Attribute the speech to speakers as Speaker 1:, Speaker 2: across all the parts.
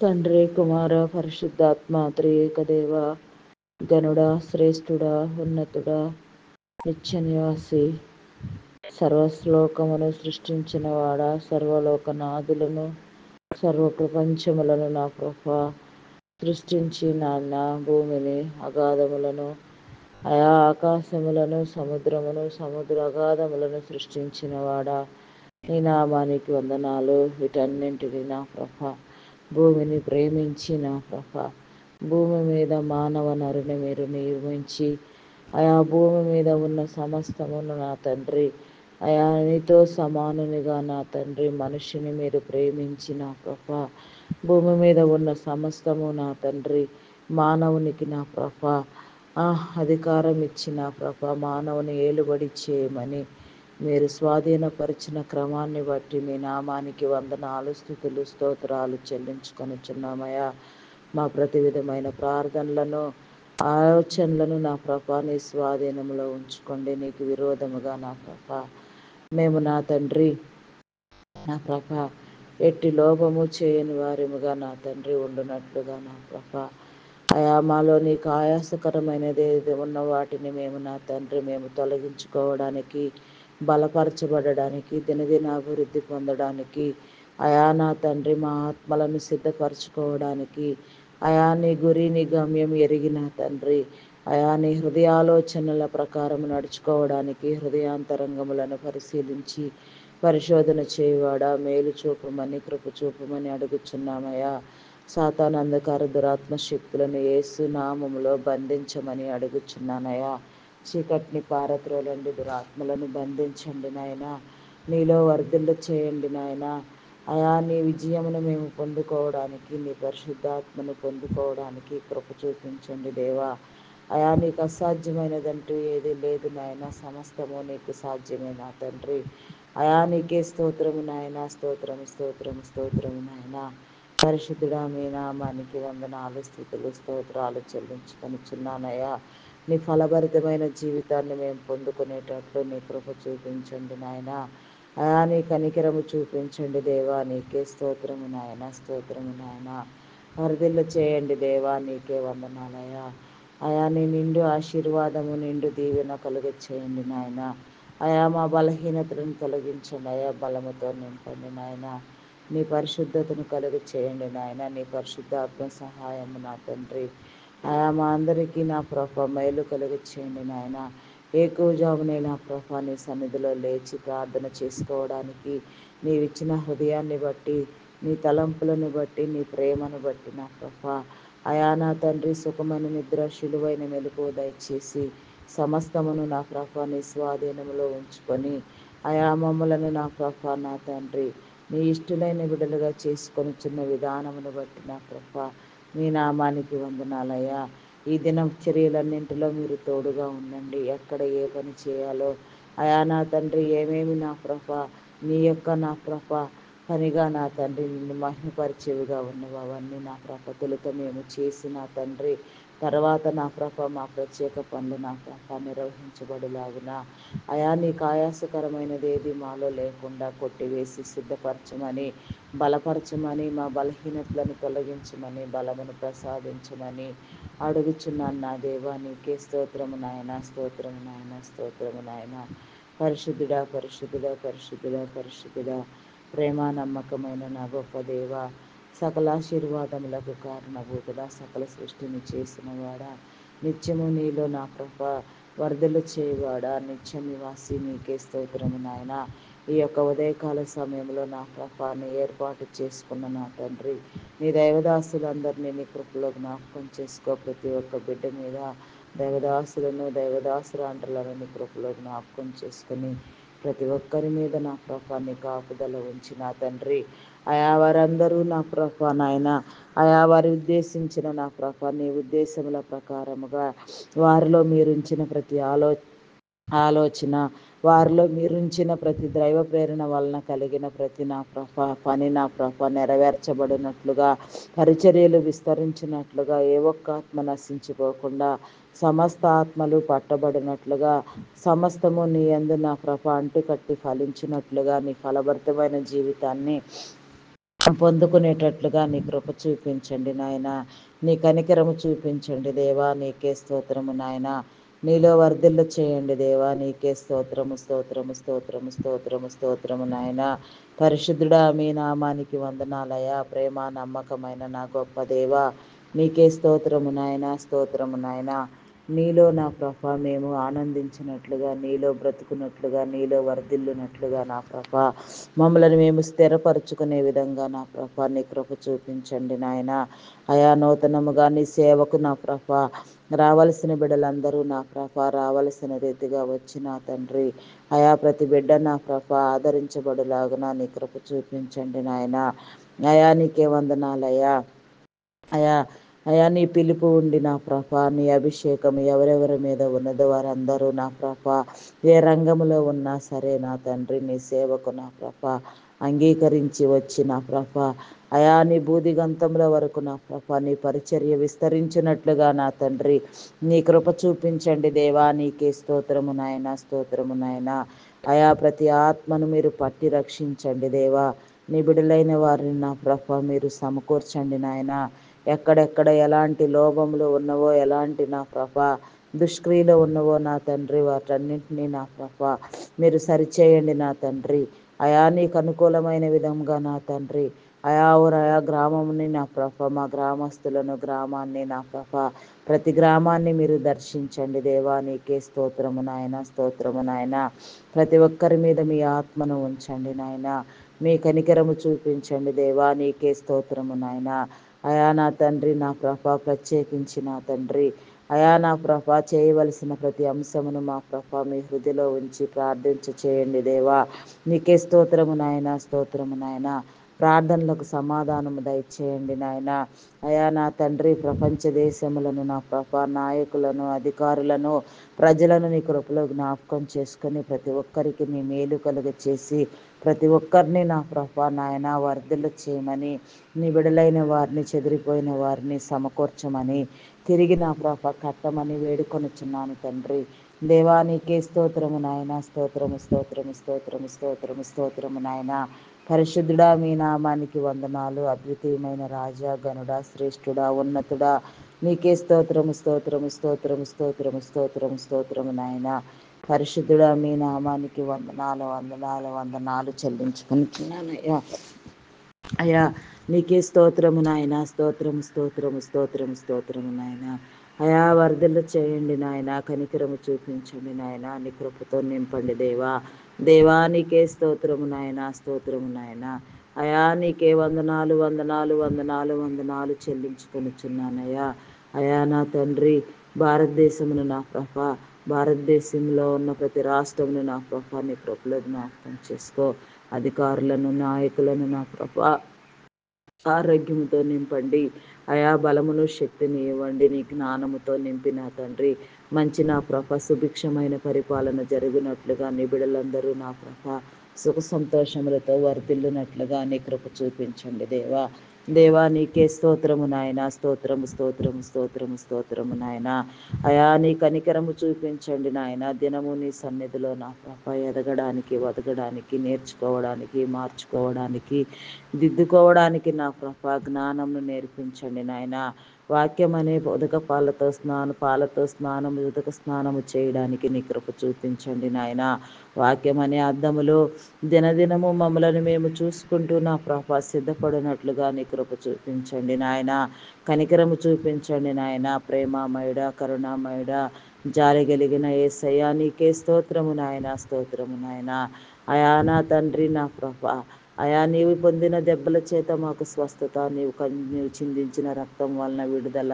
Speaker 1: తండ్రి, కుమార, పరిశుద్ధాత్మ త్రియేక దేవ, గనుడా, శ్రేష్ఠుడా, ఉన్నతుడా, నిత్య నివాసి, సర్వశ్లోకమును సృష్టించిన వాడా, సర్వలోకనాథులను సర్వ ప్రపంచములను నా ప్రభా సృష్టించి నాన్న భూమిని అగాధములను ఆకాశములను సముద్రమును సముద్ర అగాధములను సృష్టించిన వాడా, నీ నామానికి వందనాలు. వీటన్నింటినీ నా ప్రభా భూమిని ప్రేమించి నా ప్రభా భూమి మీద మానవ నరుని మీరు నిర్మించి భూమి మీద ఉన్న సమస్తమును నా తండ్రి నీతో సమానునిగా నా తండ్రి మనిషిని మీరు ప్రేమించి నా ప్రభా భూమి మీద ఉన్న సమస్తము నా తండ్రి మానవునికి నా ప్రభా అధికారం ఇచ్చిన ప్రభా మానవుని ఏలుబడి చేయమని మీరు స్వాధీనపరిచిన క్రమాన్ని బట్టి మీ నామానికి వందనాలు, స్తుతులు, స్తోత్రాలు చెల్లించుకొనుచున్నామయ్యా. మా ప్రతి విధమైన ప్రార్థనలను ఆలోచనలను నా ప్రభా నీ స్వాధీనంలో ఉంచుకోండి. నీకు విరోధముగా నా ప్రభా మేము నా తండ్రి నా ప్రభా ఎట్టి లోపము చేయని వారిముగా నా తండ్రి ఉండునట్లుగా నా ప్రభా మాలో నీకు ఆయాసకరమైనది ఉన్న వాటిని మేము నా తండ్రి మేము తొలగించుకోవడానికి, బలపరచబడడానికి, దినదినాభివృద్ధి పొందడానికి నా తండ్రి మా ఆత్మలను సిద్ధపరచుకోవడానికి నీ గురి నీ గమ్యం ఎరిగిన తండ్రి నీ హృదయాలోచనల ప్రకారం నడుచుకోవడానికి హృదయాంతరంగములను పరిశీలించి పరిశోధన చేయవాడా మేలు చూపమని కృప చూపమని అడుగుచున్నామయ్యా. సాతాను అంధకార దురాత్మ శక్తులను యేసు నామములో బంధించమని అడుగుచున్నానయ్యా. చీకటిని పారద్రోలండి, దురాత్మలను బంధించండి నాయన, నీలో వర్ధిల్ల చేయండి నాయన. నీ విజయమును మేము పొందుకోవడానికి, నీ పరిశుద్ధాత్మను పొందుకోవడానికి కృప చూపించండి దేవా. నీకు అసాధ్యమైనదంటూ ఏది లేదు నాయన, సమస్తము నీకు సాధ్యమే నా తండ్రి. నీకే స్తోత్రము నాయన, స్తోత్రము స్తోత్రము స్తోత్రము నాయన. పరిశుద్ధుడా మీ నామానికి వందనాలు, స్తుతులు, స్తోత్రాలు చెల్లించుకొనుచున్నానయ్యా. నీ ఫలభరితమైన జీవితాన్ని మేము పొందుకునేటట్లు నీ కృప చూపించండి నాయన. నీ కనికరము చూపించండి దేవా. నీకే స్తోత్రము నాయన, స్తోత్రము నాయన. వర్ధిల్ల చేయండి దేవా, నీకే వందనాలయ్యా. నీ నిండు ఆశీర్వాదము నిండు దీవెన కలుగ చేయండి నాయన. మా బలహీనతలను తొలగించండి బలముతో నింపండి నాయన. నీ పరిశుద్ధతను కలుగ చేయండి నాయన. నీ పరిశుద్ధాత్మ సహాయము నా తండ్రి మా అందరికీ నా ప్రభ మేలు కలుగ చేయండి నాయన. ఎక్కువజామునే నా ప్రభ నీ సన్నిధిలో లేచి ప్రార్థన చేసుకోవడానికి నీవిచ్చిన హృదయాన్ని బట్టి, నీ తలంపులను బట్టి, నీ ప్రేమను బట్టి నా ప్రభ నా తండ్రి సుఖమైన నిద్ర శిలువైన మెలకువ దయచేసి సమస్తమును నా ప్రభ నీ స్వాధీనంలో ఉంచుకొని మమ్మలను నా ప్రభ నా తండ్రి నీ ఇష్టలైన బిడ్డలుగా చేసుకొని చిన్న విధానమును బట్టి నా ప్రభ మీ నామానికి వందనాలయ్యా. ఈ దినం చర్యలన్నింటిలో మీరు తోడుగా ఉండండి. ఎక్కడ ఏ పని చేయాలో నా తండ్రి ఏమేమి నా ప్రభ నీ యొక్క నా ప్రభ పనిగా నా తండ్రి నిన్ను మహిమపరిచేవిగా ఉన్నవి అవన్నీ నా ప్రభ తొలుత మేము చేసి నా తండ్రి తర్వాత నా ప్రభ మా ప్రత్యేక పనులు నా ప్రభ నిర్వహించబడులాగున నీకు ఆయాసకరమైనది ఏది మాలో లేకుండా కొట్టివేసి సిద్ధపరచమని, బలపరచమని, మా బలహీనతలను తొలగించమని, బలమును ప్రసాదించమని అడుగుచున్నాను నా దేవా. నీకే స్తోత్రము నాయన, స్తోత్రము నాయన, స్తోత్రము నాయన. పరిశుద్ధుడా పరిశుద్ధుడా పరిశుద్ధుడా పరిశుద్ధుడా ప్రేమ నమ్మకమైన నా గొప్ప దేవ, సకల ఆశీర్వాదములకు కారణభూతుడా, సకల సృష్టిని చేసిన వాడా, నిత్యము నీలో నా ప్రభ వర్ధలు చేయవాడా, నిత్య నివాసి నీకే స్తోత్రము నాయన. ఈ యొక్క ఉదయకాల సమయంలో నా ప్రభాన్ని ఏర్పాటు చేసుకున్న నా తండ్రి నీ దైవదాసులందరినీ నీ కృపలో జ్ఞాపకం చేసుకో. ప్రతి ఒక్క బిడ్డ మీద దైవదాసులను దైవదాసురాండ్రులను నీ కృపలో జ్ఞాపకం చేసుకుని ప్రతి ఒక్కరి మీద నా ప్రభాన్ని కాపుదల ఉంచి నా తండ్రి వారందరూ నా ప్రభ నాయన వారి ఉద్దేశించిన నా ప్రభ నీ ఉద్దేశముల ప్రకారముగా వారిలో మీరుంచిన ప్రతి ఆలోచన వారిలో మీరుంచిన ప్రతి దైవ ప్రేరణ వలన కలిగిన ప్రతి నా ప్రభ పని నా ప్రభ నెరవేర్చబడినట్లుగా, పరిచర్యలు విస్తరించినట్లుగా, ఏ ఒక్క ఆత్మ నశించిపోకుండా సమస్త ఆత్మలు పట్టబడినట్లుగా, సమస్తము నీ యందు నా ప్రభ అంటుకట్టి ఫలించినట్లుగా నీ ఫలభరితమైన జీవితాన్ని పొందుకునేటట్లుగా నీ కృప చూపించండి నాయన. నీ కనికరము చూపించండి దేవా, నీకే స్తోత్రము నాయన. నీలో వర్ధిల్ల చేయండి దేవా, నీకే స్తోత్రము స్తోత్రము స్తోత్రము స్తోత్రము స్తోత్రము నాయన. పరిశుద్ధుడా, మీ నామానికి వందనాలయ. ప్రేమ నమ్మకమైన నా గొప్ప దేవా, నీకే స్తోత్రము నాయన, స్తోత్రము నాయన. నీలో నా ప్రభ మేము ఆనందించినట్లుగా, నీలో బ్రతుకున్నట్లుగా, నీలో వర్ధిల్లునట్లుగా నా ప్రభ మమ్మల్ని మేము స్థిరపరచుకునే విధంగా నా ప్రభ నీ కృప చూపించండి నాయన. అయా నూతనముగా నీ సేవకు నా ప్రభ రావలసిన బిడ్డలందరూ నా ప్రభ రావలసిన రీతిగా వచ్చి నా తండ్రి అయా ప్రతి బిడ్డ నా ప్రభ ఆదరించబడులాగున నీ కృప చూపించండి నాయన. అయా నీకే వందనాలయ్యా. అయా అయా నీ పిలుపు ఉండి నా ప్రభ నీ అభిషేకం ఎవరెవరి మీద ఉన్నదో వారందరూ నా ప్రభ ఏ రంగంలో ఉన్నా సరే నా తండ్రి నీ సేవకు నా ప్రభ అంగీకరించి వచ్చి నా ప్రభ అయా నీ బూదిగంతముల వరకు నా ప్రభ నీ పరిచర్య విస్తరించినట్లుగా నా తండ్రి నీ కృప చూపించండి దేవా, నీకే స్తోత్రము నాయన, స్తోత్రము నాయన. అయా ప్రతి ఆత్మను మీరు పట్టి రక్షించండి దేవా. నీ బిడ్డలైన వారిని నా ప్రభ మీరు సమకూర్చండి నాయన. ఎక్కడెక్కడ ఎలాంటి లోభములు ఉన్నవో, ఎలాంటి నా ప్రభ దుష్క్రియలు ఉన్నవో నా తండ్రి వాటన్నింటినీ నా ప్రభ మీరు సరిచేయండి నా తండ్రి. అయా నీకు అనుకూలమైన విధంగా నా తండ్రి అయా ఊరయా గ్రామంని నా ప్రభ మా గ్రామస్తులను గ్రామాన్ని నా ప్రభ ప్రతి గ్రామాన్ని మీరు దర్శించండి దేవా, నీకే స్తోత్రము నాయన, స్తోత్రము నాయన. ప్రతి ఒక్కరి మీద మీ ఆత్మను ఉంచండి నాయన. మీ కనికరము చూపించండి దేవా, నీకే స్తోత్రము నాయన. అయా నా తండ్రి నా ప్రభ ప్రత్యేకించి నా తండ్రి అయా నా ప్రభ చేయవలసిన ప్రతి అంశమును మా ప్రభ మీ హృదిలో ఉంచి ప్రార్థించ చేయండి దేవా, నీకే స్తోత్రము నాయన, స్తోత్రము నాయన. ప్రార్థనలకు సమాధానము దయచేయండి నాయన. అయా నా తండ్రి ప్రపంచ దేశములను నా ప్రభ నాయకులను అధికారులను ప్రజలను నీ కృపలో జ్ఞాపకం చేసుకొని ప్రతి ఒక్కరికి నీ మేలు కలుగ చేసి ప్రతి ఒక్కరిని నా ప్రభ నాయన వర్ధిల్ల చేయమని, నీ బిడలైన వారిని చెదిరిపోయిన వారిని సమకూర్చమని తిరిగి నా ప్రభ కట్టమని వేడుకొనుచున్నాను తండ్రి. దేవా నీకే స్తోత్రము నాయన, స్తోత్రము స్తోత్రము స్తోత్రము స్తోత్రము స్తోత్రము నాయన. పరిశుద్ధుడా మీ నామానికి వందనాలు. అద్వితీయమైన రాజా, గనుడా, శ్రేష్ఠుడా, ఉన్నతుడా నీకే స్తోత్రము స్తోత్రము స్తోత్రము స్తోత్రము స్తోత్రము స్తోత్రము నాయన. పరిశుద్ధుడా మీ నామానికి వందనాలు వందనాలు వందనాలు చెల్లించుకుంటున్నానయ్యా. అయ్యా నీకే స్తోత్రము నాయన, స్తోత్రము స్తోత్రము స్తోత్రము స్తోత్రము నాయన. అయా వర్ధలు చేయండి నాయన, కనికరము చూపించండి నాయన, నీ కృపతో నింపండి దేవా. దేవా నీకే స్తోత్రము నాయన, స్తోత్రము నాయన. అయా నీకే వందనాలు వందనాలు వందనాలు వందనాలు చెల్లించుకొనుచున్నానయ్యా. అయా నా తండ్రి భారతదేశమును నా ప్రభ భారతదేశంలో ఉన్న ప్రతి రాష్ట్రమును నా ప్రభ నీ కృపలో జ్ఞాపకం చేసుకో. అధికారులను నాయకులను నా ప్రభ ఆరోగ్యముతో నింపండి. అయా బలమును శక్తిని ఇవ్వండి. నీ జ్ఞానముతో నింపిన తండ్రి మంచి నా ప్రభ సుభిక్షమైన పరిపాలన జరిగినట్లుగా నీ బిడలందరూ నా ప్రభ సుఖ సంతోషములతో వర్ధిల్లునట్లుగా నీ కృప చూపించండి దేవా. దేవా నీకే స్తోత్రము నాయన, స్తోత్రము స్తోత్రము స్తోత్రము స్తోత్రము నాయన. అయా నీ కనికరము చూపించండి నాయన. దినము నీ సన్నిధిలో నా ప్రభ ఎదగడానికి, వదగడానికి, నేర్చుకోవడానికి, మార్చుకోవడానికి, దిద్దుకోవడానికి నా ప్రభ జ్ఞానమును నేర్పించండి నాయన. వాక్యం అనే పాలతో స్నానము ఉదక స్నానము చేయడానికి నీ కృప చూపించండి నాయన. వాక్యం అనే అద్దములో దినదినము మమ్మలను మేము చూసుకుంటూ నా ప్రభ సిద్ధపడినట్లుగా నీ కృప చూపించండి నాయన. కనికరము చూపించండి నాయన. ప్రేమమయుడా, కరుణామయుడా, జాలి కలిగిన యేసయ్యా నీకే స్తోత్రము నాయన, స్తోత్రము నాయన. అయా నా తండ్రి నా ప్రభ అయా నీవు పొందిన దెబ్బల చేత మాకు స్వస్థత, నీవు చిందించిన రక్తం వలన విడుదల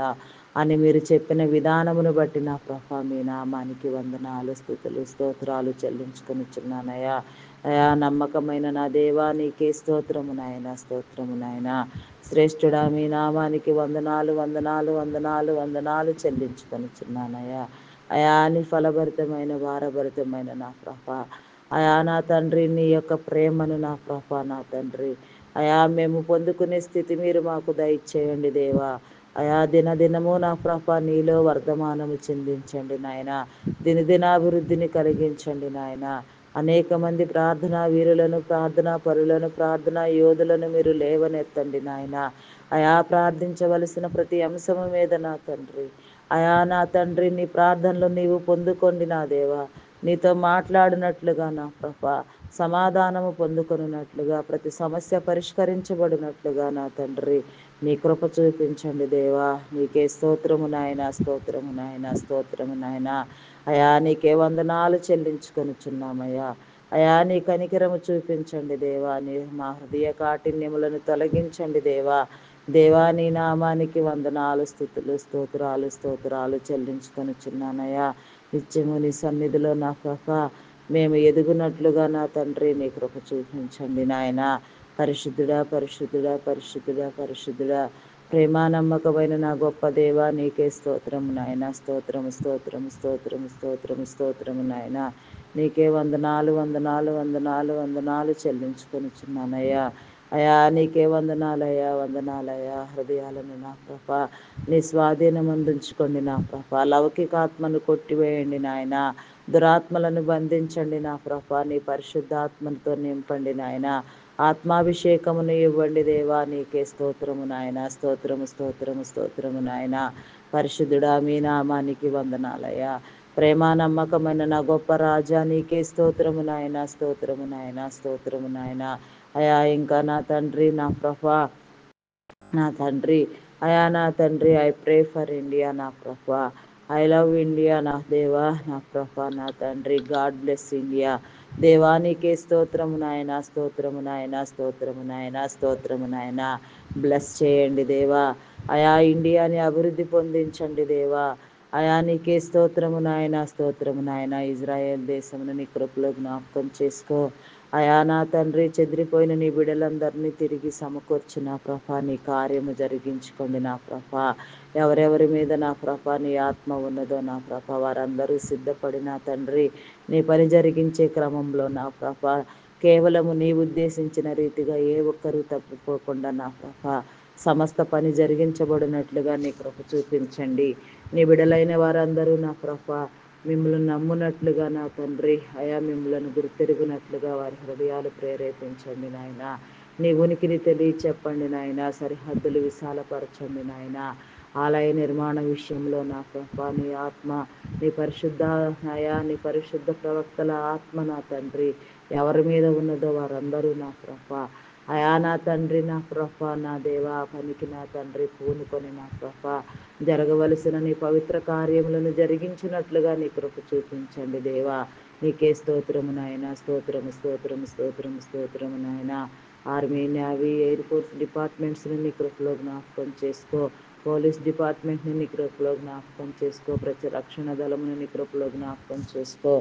Speaker 1: అని మీరు చెప్పిన విధానమును బట్టి నా ప్రభ మీ నామానికి వందనాలు స్తుతులు స్తోత్రాలు చెల్లించుకొనిచున్నానయ్యా. అయా నమ్మకమైన నా దేవా నీకే స్తోత్రము నాయన, స్తోత్రము నాయన. శ్రేష్ఠుడా మీ నామానికి వందనాలు వందనాలు వందనాలు వందనాలు చెల్లించుకొనిచున్నానయ్యా. అయా నీ ఫలభరితమైన భారభరితమైన నా ప్రభ అయా నా తండ్రి నీ యొక్క ప్రేమను నా ప్రభ నా తండ్రి అయా మేము పొందుకునే స్థితి మీరు మాకు దయచేయండి దేవా. అయా దినదినము నా ప్రభ నీలో వర్ధమానము చెందించండి నాయన. దినదినాభివృద్ధిని కలిగించండి నాయన. అనేక మంది ప్రార్థనా వీరులను, ప్రార్థనా పరులను, ప్రార్థనా యోధులను మీరు లేవనెత్తండి నాయన. అయా ప్రార్థించవలసిన ప్రతి అంశము మీద నా తండ్రి, అయా నా తండ్రి నీ ప్రార్థనలు నీవు పొందుకోండి నా దేవా. నీతో మాట్లాడినట్లుగా నా ప్రభా, సమాధానము పొందుకొనున్నట్లుగా, ప్రతి సమస్య పరిష్కరించబడినట్లుగా నా తండ్రి నీ కృప చూపించండి దేవా. నీకే స్తోత్రము నాయన, స్తోత్రము నాయన, స్తోత్రము నాయన. అయా నీకే వందనాలు చెల్లించుకొనుచున్నామయ్యా. అయా నీ కనికరము చూపించండి దేవా. నీ మా హృదయ కాఠిన్యములను తొలగించండి దేవా. దేవా నీ నామానికి వందనాలు, స్తుతులు, స్తోత్రాలు, స్తోత్రాలు చెల్లించుకొనుచున్నానయ్యా. నిత్యము నీ సన్నిధిలో నా ప్రభా మేము ఎదుగునట్లుగా నా తండ్రి నీ కృప చూపించండి నాయన. పరిశుద్ధుడా, పరిశుద్ధుడా, పరిశుద్ధుడా, పరిశుద్ధుడా, ప్రేమా నమ్మకమైన నా గొప్ప దేవా నీకే స్తోత్రము నాయన. స్తోత్రము, స్తోత్రము, స్తోత్రము, స్తోత్రము, స్తోత్రము నాయన. నీకే వందనాలు, వందనాలు, వందనాలు, వందనాలు చెల్లించుకొనుచున్నానయ్యా. అయా నీకే వందనాలయ్యా, వందనాలయ్యా. హృదయాలను నా ప్రభా నీ స్వాధీనం అందించుకోండి నా ప్రభా. లౌకికాత్మను కొట్టివేయండి నాయన. దురాత్మలను బంధించండి నా ప్రభా. నీ పరిశుద్ధాత్మతో నింపండి నాయన. ఆత్మాభిషేకమును ఇవ్వండి దేవా. నీకే స్తోత్రము నాయన. స్తోత్రము, స్తోత్రము, స్తోత్రము నాయన. పరిశుద్ధుడా మీ నామానికి వందనాలయ్యా. ప్రేమా నమ్మకమైన నా గొప్ప రాజా నీకే స్తోత్రము నాయన. స్తోత్రము నాయన, స్తోత్రము నాయన. అయా ఇంకా నా తండ్రి నా ప్రభా, నా తండ్రి, అయా నా తండ్రి, ఐ ప్రే ఫర్ ఇండియా నా ప్రభా. ఐ లవ్ ఇండియా నా దేవా, నా ప్రభా, నా తండ్రి. God bless India. దేవానికే స్తోత్రము నాయన, స్తోత్రము నాయన, స్తోత్రము నాయన, స్తోత్రము నాయన. బ్లెస్ చేయండి దేవా. అయా ఇండియాని అభివృద్ధి పొందించండి దేవా. అయా నీకే స్తోత్రము నాయన, స్తోత్రము నాయన. ఇజ్రాయేల్ దేశమును నీ కృపలో జ్ఞాపకం చేసుకో. అయా నా తండ్రి, చెదిరిపోయిన నీ బిడ్డలందరినీ తిరిగి సమకూర్చు నా ప్రభా. నీ కార్యము జరిగించుకోండి నా ప్రభా. ఎవరెవరి మీద నా ప్రభా నీ ఆత్మ ఉన్నదో నా ప్రభా వారందరూ సిద్ధపడి నా తండ్రి నీ పని జరిగించే క్రమంలో నా ప్రభా కేవలము నీ ఉద్దేశించిన రీతిగా ఏ ఒక్కరూ తప్పిపోకుండా నా ప్రభా సమస్త పని జరిగించబడినట్లుగా నీ కృప చూపించండి. నీ బిడలైన వారందరూ నా ప్రభా మిమ్మల్ని నమ్మునట్లుగా నా తండ్రి, అయా మిమ్మల్ని గుర్తెరుగునట్లుగా వారి హృదయాలు ప్రేరేపించండి నాయన. నీ ఉనికిని తెలియచెప్పండి నాయన. సరిహద్దులు విశాలపరచండి నాయన. ఆలయ నిర్మాణ విషయంలో నా ప్రభా నీ ఆత్మ, నీ పరిశుద్ధ అయా నీ పరిశుద్ధ ప్రవక్తల ఆత్మ నా తండ్రి ఎవరి మీద ఉన్నదో వారందరూ నా ప్రభా అయా నా తండ్రి, నా ప్రభా, నా దేవా పనికి నా తండ్రి పూనుకొని నా ప్రభా జరగవలసిన నీ పవిత్ర కార్యములను జరిగించినట్లుగా నీ కృప చూపించండి దేవా. నీకే స్తోత్రము నాయన. స్తోత్రము, స్తోత్రము, స్తోత్రము, స్తోత్రము నాయన. ఆర్మీ, నేవీ, ఎయిర్ ఫోర్స్ డిపార్ట్మెంట్స్ని నీ కృపలో జ్ఞాపకం చేసుకో. పోలీస్ డిపార్ట్మెంట్ని నీ కృపలో జ్ఞాపకం చేసుకో. ప్రతి రక్షణ దళమును నీ కృపలో జ్ఞాపకం చేసుకో.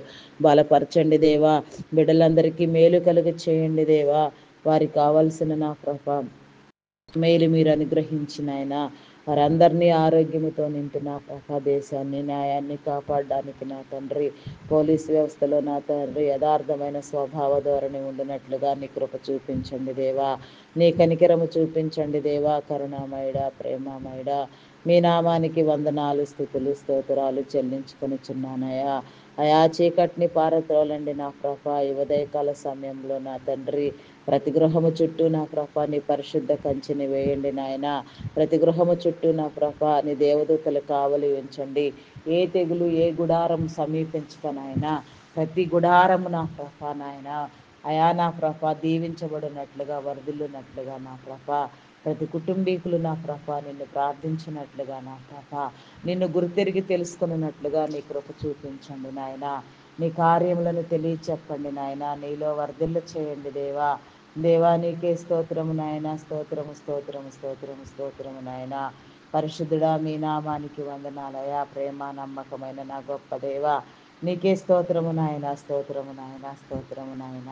Speaker 1: బలపరచండి దేవా. బిడ్డలందరికీ మేలు కలుగ చేయండి దేవా. వారికి కావలసిన నా ప్రభా మేలు మీరు అనుగ్రహించిన ఆయన వారందరినీ ఆరోగ్యముతో నింపిన ప్రభా దేశాన్ని న్యాయాన్ని కాపాడడానికి నా తండ్రి పోలీస్ వ్యవస్థలో నా తండ్రి యథార్థమైన స్వభావ ధోరణి ఉండినట్లుగా నీ కృప చూపించండి దేవా. నీ కనికరము చూపించండి దేవా. కరుణామయుడా, ప్రేమమయుడా, మీ నామానికి వందనాలు, స్తుతులు, స్తోత్రాలు చెల్లించుకొనుచున్నానయ్యా. అయా చీకటిని పారత్రోలండి నా ప్రభా. ఈ ఉదయకాల సమయంలో నా తండ్రి ప్రతి గృహము చుట్టూ నా ప్రభా నీ పరిశుద్ధ కంచెని వేయండి నాయన. ప్రతి గృహము చుట్టూ నా ప్రభా నీ దేవదూతలు కావలి ఉంచండి. ఏ తెగులు ఏ గుడారం సమీపించకనాయన. ప్రతి గుడారము నా ప్రభా నాయన అయా నా ప్రభా దీవించబడినట్లుగా వర్ధిల్లునట్లుగా నా ప్రభా ప్రతి కుటుంబీకులు నా ప్రభా నిన్ను ప్రార్థించినట్లుగా నా ప్రభా నిన్ను గుర్తెరిగి తెలుసుకున్నట్లుగా నీ కృప చూపించండి నాయన. నీ కార్యములను తెలియచెప్పండి నాయన. నీలో వర్ధిల్ల చేయండి దేవా. దేవా నీకే స్తోత్రము నాయన. స్తోత్రము, స్తోత్రము, స్తోత్రము, స్తోత్రము నాయన. పరిశుద్ధుడా మీ నామానికి వందనాలయా. ప్రేమ నమ్మకమైన నా గొప్ప దేవా నీకే స్తోత్రము నాయన. స్తోత్రము నాయన. స్తోత్రము నాయన.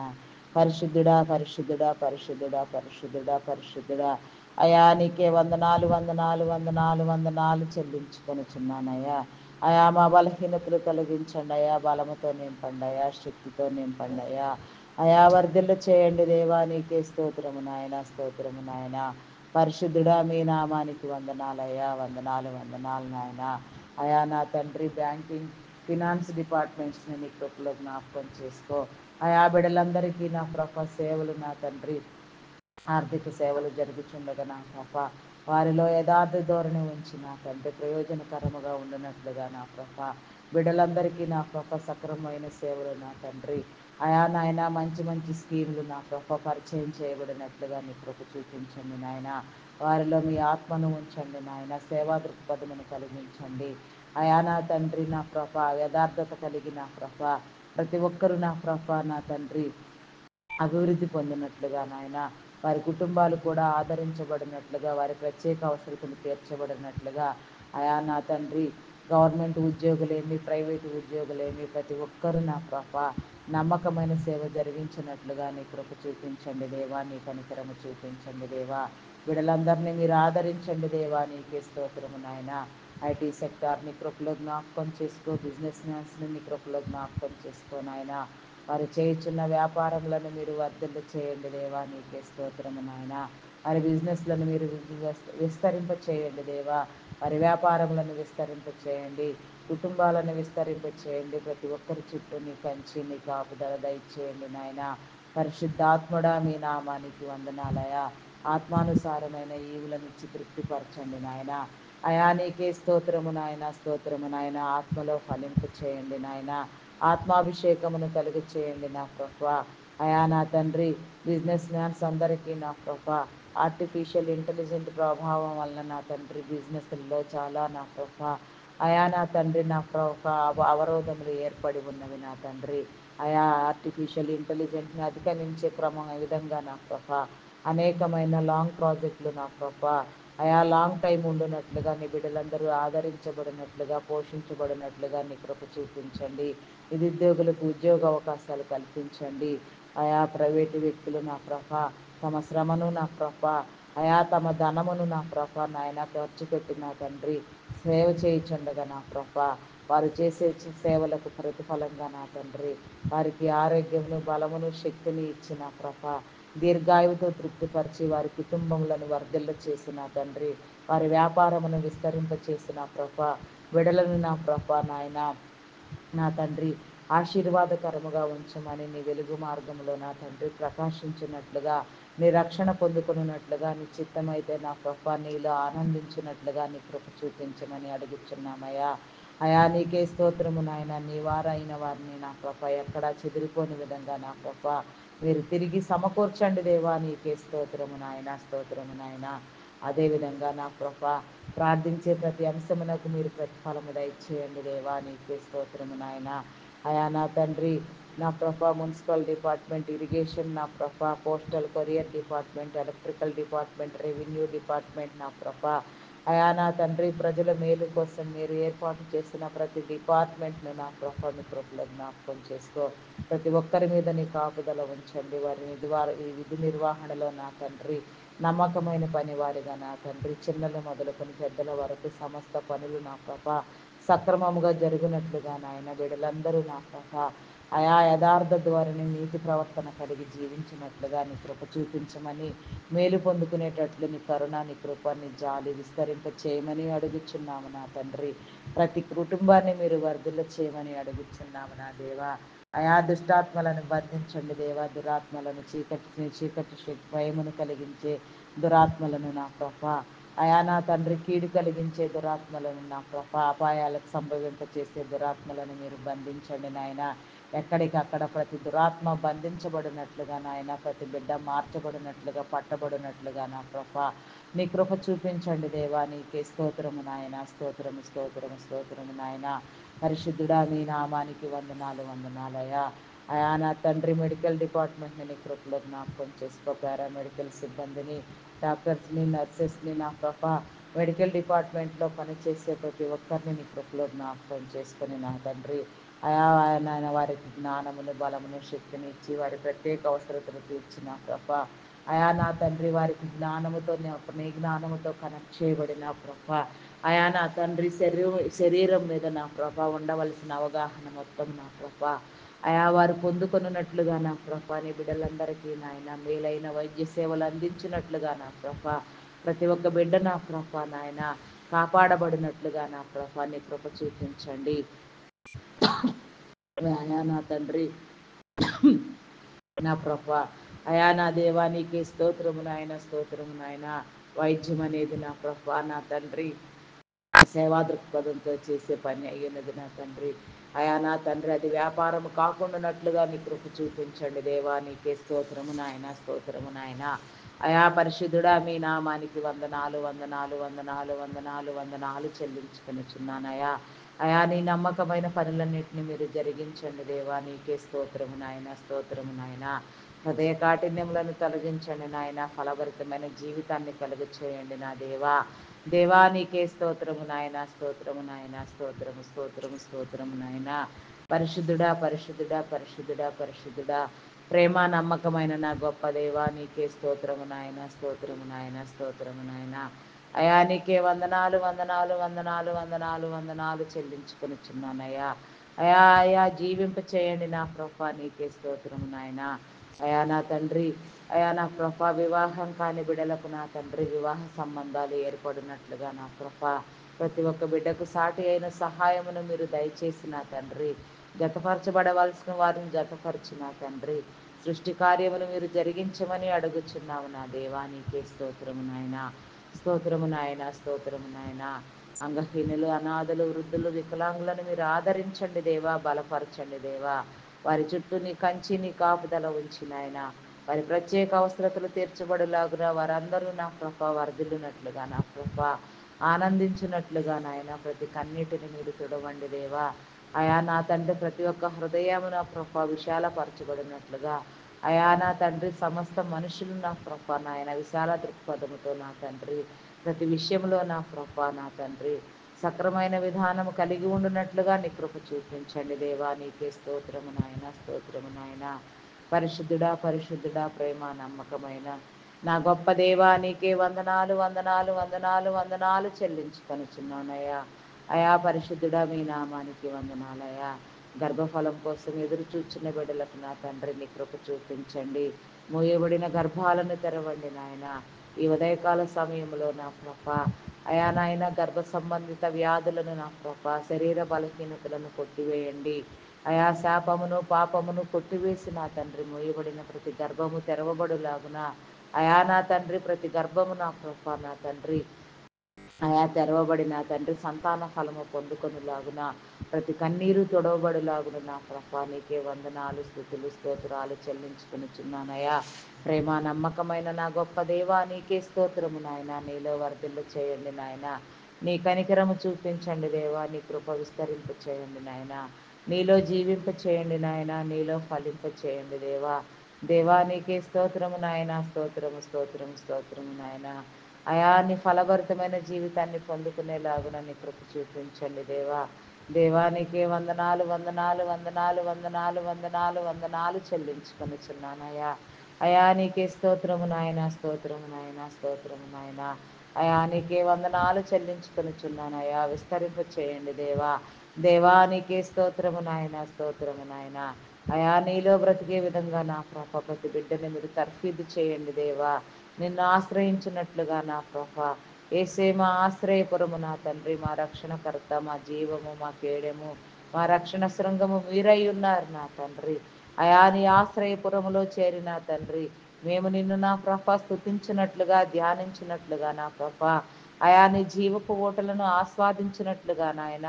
Speaker 1: పరిశుద్ధుడా, పరిశుద్ధుడా, పరిశుద్ధుడా, పరిశుద్ధుడా, పరిశుద్ధుడా. అయా నీకే వందనాలు, వందనాలు, వందనాలు, వందనాలు చెల్లించుకొనుచున్నానయ్యా. అయా మా బలహీనతలు తొలగించండి అయా. బలముతో నింపండి అయా. శక్తితో నింపండి అయా. అయా వర్ధిల్ల చేయండి దేవా. నీకే స్తోత్రము నాయన. స్తోత్రము నాయన. పరిశుద్ధుడా మీ నామానికి వందనాలయ్యా. వందనాలు, వందనాలు నాయన. అయా నా తండ్రి బ్యాంకింగ్ ఫినాన్స్ డిపార్ట్మెంట్స్ని నీ కృపలో జ్ఞాపకం చేసుకో. ఆయా బిడ్డలందరికీ నా ప్రభ సేవలు నా తండ్రి ఆర్థిక సేవలు జరుగుతుండగా నా ప్రభ వారిలో యథార్థ ధోరణి ఉంచి నా తండ్రి ప్రయోజనకరముగా ఉండినట్లుగా నా ప్రభ బిడ్డలందరికీ నా ప్రభ సక్రమమైన సేవలు నా తండ్రి ఆయా నాయన మంచి మంచి స్కీములు నా ప్రభ పరిచయం చేయబడినట్లుగా నీ కృప చూపించండి నాయన వారిలో మీ ఆత్మను ఉంచండి నాయన సేవా దృక్పథమును కలిగించండి అయా నా తండ్రి నా ప్రభ యథార్థత కలిగి నా ప్రభ ప్రతి ఒక్కరూ నా ప్రభ నా తండ్రి అభివృద్ధి పొందినట్లుగా నాయన వారి కుటుంబాలు కూడా ఆదరించబడినట్లుగా వారి ప్రత్యేక అవసరతలు తీర్చబడినట్లుగా అయా నా తండ్రి గవర్నమెంట్ ఉద్యోగులేమి ప్రైవేటు ఉద్యోగులేమి ప్రతి ఒక్కరూ నా ప్రభ నమ్మకమైన సేవ జరిగించినట్లుగా నీ కృప చూపించండి దేవా నీ కనికరము చూపించండి దేవా వీళ్ళందరినీ మీరు ఆదరించండి దేవా నీకే స్తోత్రము నాయన ఐటీ సెక్టార్ని కృపలో జ్ఞాపకం చేసుకో బిజినెస్ మ్యాన్స్ని నీ కృపలో జ్ఞాపకం చేసుకో నాయన వారు చేయుచున్న వ్యాపారములను మీరు వర్ధిల్ల చేయండి దేవా నీకే స్తోత్రము నాయన వారి బిజినెస్లను మీరు విస్తరింప చేయండి దేవా వారి వ్యాపారములను విస్తరింప చేయండి కుటుంబాలను విస్తరింప చేయండి ప్రతి ఒక్కరి చుట్టూ నీ కంచి నీ కాపుదల దయచేయండి నాయన పరిశుద్ధాత్ముడా మీ నామానికి వందనాలయ ఆత్మానుసారమైన ఈవులను ఇచ్చి తృప్తిపరచండి నాయన అయా నీకే స్తోత్రము నాయన ఆత్మలో ఫలింపు చేయండి నాయన ఆత్మాభిషేకమును కలుగు చేయండి నా ప్రభ అయా నా తండ్రి బిజినెస్ మ్యాన్స్ అందరికీ నా ప్రభ ఆర్టిఫిషియల్ ఇంటెలిజెంట్ ప్రభావం వలన నా తండ్రి బిజినెస్లో చాలా నా ప్రభ అయా నా తండ్రి నా ప్రభ అవరోధములు ఏర్పడి ఉన్నవి నా తండ్రి అయా ఆర్టిఫిషియల్ ఇంటెలిజెంట్ని అధిగమించే క్రమం విధంగా నా ప్రభ అనేకమైన లాంగ్ ప్రాజెక్టులు నా ప్రభ అయా లాంగ్ టైం ఉండునట్లుగా నీ బిడ్డలందరూ ఆదరించబడినట్లుగా పోషించబడినట్లుగా నీ కృప చూపించండి నిరుద్యోగులకు ఉద్యోగ అవకాశాలు కల్పించండి ఆయా ప్రైవేటు వ్యక్తులు నా ప్రభ తమ శ్రమను నా ప్రభ అయా తమ ధనమును నా ప్రభ నాయన ఖర్చు పెట్టి నా తండ్రి సేవ చేయుచుండగా నా ప్రభ వారు చేసే సేవలకు ప్రతిఫలంగా నా తండ్రి వారికి ఆరోగ్యమును బలమును శక్తిని ఇచ్చిన ప్రభ దీర్ఘాయువుతో తృప్తిపరిచి వారి కుటుంబములను వర్ధిల్ల చేసిన తండ్రి వారి వ్యాపారమును విస్తరింప చేసిన ప్రభ విడలను నా ప్రభ నాయన నా తండ్రి ఆశీర్వాదకరముగా ఉంచమని నీ వెలుగు మార్గంలో నా తండ్రి ప్రకాశించినట్లుగా నీ రక్షణ పొందుకున్నట్లుగా నీ చిత్తమైతే నా ప్రభ నీలో ఆనందించినట్లుగా నీ కృప చూపించమని అడుగుచున్నామయ్యా అయా నీకే స్తోత్రము నాయన నీ వారైన వారిని నా ప్రభ ఎక్కడా చెదిరిపోని విధంగా నా ప్రభ మీరు తిరిగి సమకూర్చండి దేవా నీకే స్తోత్రము నాయన అదేవిధంగా నా ప్రభ ప్రార్థించే ప్రతి అంశమునకు మీరు ప్రతిఫలము దయచేయండి దేవా నీకే స్తోత్రము నాయన అయా నా తండ్రి నా ప్రభ మున్సిపల్ డిపార్ట్మెంట్ ఇరిగేషన్ నా ప్రభ postal courier department electrical department revenue department నా ప్రభ అయా నా తండ్రి ప్రజల మేలు కోసం మీరు ఏర్పాటు చేసిన ప్రతి డిపార్ట్మెంట్ను నా ప్రభ మీ కృపలో జ్ఞాపకం చేసుకో ప్రతి ఒక్కరి మీద నీ కాపుదల ఉంచండి ఈ విధి నిర్వహణలో నా తండ్రి నమ్మకమైన పని వారిగా నా తండ్రి చిన్నలు మొదలుకొని పెద్దల వరకు సమస్త పనులు నా ప్రభ సక్రమముగా జరుగునట్లుగా నాయన బిడ్డలందరూ నా ప్రభ అయా యథార్థ ధోరణి నీతి ప్రవర్తన కలిగి జీవించినట్లుగా నీ కృప చూపించమని మేలు పొందుకునేటట్లు నీ కరుణ నీ కృప నీ జాలి విస్తరింప చేయమని అడుగుచున్నాము నా తండ్రి ప్రతి కుటుంబాన్ని మీరు వర్ధిల్ల చేయమని అడుగుచున్నాము నా దేవా అయా దుష్టాత్మలను బంధించండి దేవా దురాత్మలను చీకటి భయమును కలిగించే దురాత్మలను నా ప్రభ అయా నా తండ్రి కీడు కలిగించే దురాత్మలను నా ప్రభ అపాయాలకు సంభవింపచేసే దురాత్మలను మీరు బంధించండి నాయన ఎక్కడికక్కడ ప్రతి దురాత్మ బంధించబడినట్లుగా నాయన ప్రతి బిడ్డ మార్చబడినట్లుగా పట్టబడినట్లుగా నా ప్రభ నీ కృప చూపించండి దేవా నీకే స్తోత్రము నాయన పరిశుద్ధుడా మీ నామానికి వందనాలయ్యా అయా నా తండ్రి మెడికల్ డిపార్ట్మెంట్ని నీ కృపలో జ్ఞాపకం చేసుకో పారామెడికల్ సిబ్బందిని డాక్టర్స్ని నర్సెస్ని నా ప్రభ మెడికల్ డిపార్ట్మెంట్లో పనిచేసే ప్రతి ఒక్కరిని నీ కృపలో జ్ఞాపకం చేసుకొని నా తండ్రి అయా నాయన వారికి జ్ఞానమును బలమును శక్తిని ఇచ్చి వారి ప్రత్యేక అవసరతను తీర్చిన ప్రభ అయా నా తండ్రి వారికి జ్ఞానముతో నీ జ్ఞానముతో కనెక్ట్ చేయబడిన ప్రభ అయా నా తండ్రి శరీరం మీద నా ప్రభ ఉండవలసిన అవగాహన మొత్తం నా ప్రభ అయా వారు పొందుకొనున్నట్లుగా నా ప్రభ నీ బిడ్డలందరికీ నాయన మేలైన వైద్య సేవలు అందించినట్లుగా నా ప్రభ ప్రతి ఒక్క బిడ్డ నా ప్రభ నాయన కాపాడబడినట్లుగా నా ప్రభ నీ కృప చూపించండి అయా నా తండ్రి నా ప్రభా అయా నా దేవా నీకే స్తోత్రము నాయన, స్తోత్రము నాయన. వైద్యం అనేది నా ప్రభా నా తండ్రి సేవా దృక్పథంతో చేసే పని అయ్యున్నది నా తండ్రి. అయా నా తండ్రి అది వ్యాపారం కాకుండానట్లుగా నీ కృప చూపించండి దేవా. నీకే స్తోత్రము నాయన, స్తోత్రము నాయన. అయా పరిశుద్ధుడా మీ నామానికి వందనాలు, వందనాలు, వందనాలు, వందనాలు, వందనాలు చెల్లించుకొనుచున్నానయా. అయా నీ నమ్మకమైన పనులన్నింటినీ మీరు జరిగించండి దేవా. నీకే స్తోత్రము నాయన, స్తోత్రము నాయన. హృదయ కాఠిన్యములను తొలగించండి నాయన. ఫలభరితమైన జీవితాన్ని కలుగు చేయండి నా దేవా. దేవా నీకే స్తోత్రము నాయన, స్తోత్రము నాయన, స్తోత్రము, స్తోత్రము, స్తోత్రము నాయన. పరిశుద్ధుడా, పరిశుద్ధుడా, పరిశుద్ధుడా, పరిశుద్ధుడా, ప్రేమ నమ్మకమైన నా గొప్ప దేవా నీకే స్తోత్రము నాయన, స్తోత్రము నాయన, స్తోత్రము నాయన. అయా నీకే వందనాలు, వందనాలు, వందనాలు, వందనాలు, వందనాలు చెల్లించుకొనుచున్నానయ్యా. అయా అయా జీవింప చేయండి నా ప్రభా. నీకే స్తోత్రము నాయన. అయా నా తండ్రి, అయా నా ప్రభా వివాహం కాని బిడ్డలకు నా తండ్రి వివాహ సంబంధాలు ఏర్పడినట్లుగా నా ప్రభా ప్రతి ఒక్క బిడ్డకు సాటి అయిన సహాయమును మీరు దయచేసి నా తండ్రి జతపరచబడవలసిన వారిని జతపరచు నా తండ్రి. సృష్టి కార్యమును మీరు జరిగించమని అడుగుచున్నాము నా దేవా. నీకే స్తోత్రము నాయన, స్తోత్రము నాయన, స్తోత్రము నాయన. అంగహీనులు, అనాథలు, వృద్ధులు, వికలాంగులను మీరు ఆదరించండి దేవా, బలపరచండి దేవా. వారి చుట్టూ నీ కంచి, నీ కాపుదల ఉంచి నాయన వారి ప్రత్యేక అవసరతలు తీర్చబడులాగున వారందరూ నా ప్రభా వర్ధిల్లునట్లుగా నా ప్రభా ఆనందించినట్లుగా నాయన ప్రతి కన్నీటిని మీరు తుడవండి దేవా. అయా నా తండ్రి ప్రతి ఒక్క హృదయము నా ప్రభా విశాలపరచబడినట్లుగా అయా నా తండ్రి సమస్త మనుషులు నా ప్రభా నాయన విశాల దృక్పథముతో నా తండ్రి ప్రతి విషయంలో నా ప్రభా నా తండ్రి సక్రమైన విధానము కలిగి ఉండునట్లుగా నీ కృప చూపించండి దేవా. నీకే స్తోత్రము నాయన, స్తోత్రము నాయన. పరిశుద్ధుడా, పరిశుద్ధుడా, ప్రేమ నమ్మకమైన నా గొప్ప దేవా నీకే వందనాలు, వందనాలు, వందనాలు, వందనాలు చెల్లించుకొనుచున్నానయ్యా. అయా పరిశుద్ధుడా మీ నామానికి వందనాలయ్యా. గర్భఫలం కోసం ఎదురు చూచిన బిడ్డలకు నా తండ్రి నీ కృప చూపించండి. మూయబడిన గర్భాలను తెరవండి నాయన. ఈ ఉదయకాల సమయంలో నా ప్రభ అయా నాయన గర్భ సంబంధిత వ్యాధులను నా ప్రభ శరీర బలహీనతలను కొట్టివేయండి. అయా శాపమును పాపమును కొట్టివేసి నా తండ్రి మూయబడిన ప్రతి గర్భము తెరవబడులాగున అయా నా తండ్రి ప్రతి గర్భము నా ప్రభ నా తండ్రి అయా తెరవబడిన తండ్రి సంతాన ఫలము పొందుకొనిలాగున ప్రతి కన్నీరు తొడవబడులాగున నా ప్రభా నీకే వందనాలు, స్తుతులు, స్తోత్రాలు చెల్లించుకొనుచున్నానయ్యా. ప్రేమ నమ్మకమైన నా గొప్ప దేవా నీకే స్తోత్రము నాయన. నీలో వర్ధిల్లు చేయండి నాయన. నీ కనికరము చూపించండి దేవా. నీ కృప విస్తరింప చేయండి నాయన. నీలో జీవింప చేయండి నాయన. నీలో ఫలింప చేయండి దేవా. దేవా నీకే స్తోత్రము నాయన, స్తోత్రము, స్తోత్రము, స్తోత్రము నాయన. అయా నీ ఫలభరితమైన జీవితాన్ని పొందుకునేలాగున నీ కృప చూపించండి దేవా. దేవానికే వందనాలు, వందనాలు, వందనాలు, వందనాలు, వందనాలు, వందనాలు చెల్లించుకొనుచున్నానయ్యా. అయా నీకే స్తోత్రము నాయన, స్తోత్రము నాయన, స్తోత్రము నాయన. అయా నీకే వందనాలు చెల్లించుకొనుచున్నానయ్యా. విస్తరింప చేయండి దేవా. దేవానికే స్తోత్రము నాయన, స్తోత్రము నాయన. అయా నీలో బ్రతికే విధంగా నా ప్రభ ప్రతి బిడ్డని మీరు తర్ఫీదు చేయండి దేవా. నిన్ను ఆశ్రయించినట్లుగా నా ప్రభ ఏసే మా ఆశ్రయపురము నా తండ్రి, మా రక్షణకర్త, మా జీవము, మా కేడెము, మా రక్షణ శృంగము మీరై ఉన్నారు నా తండ్రి. అయా నీ ఆశ్రయపురములో చేరిన తండ్రి మేము నిన్ను నా ప్రభ స్తుతించినట్లుగా ధ్యానించినట్లుగా నా ప్రభ అయా నీ జీవపు ఓటలను ఆస్వాదించినట్లుగా నాయన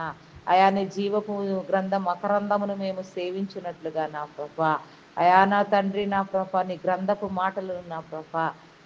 Speaker 1: అయా నీ జీవపు గ్రంథం మకరందమును మేము సేవించినట్లుగా నా ప్రభ అయా నా తండ్రి నా ప్రభ నీ గ్రంథపు మాటలను నా ప్రభ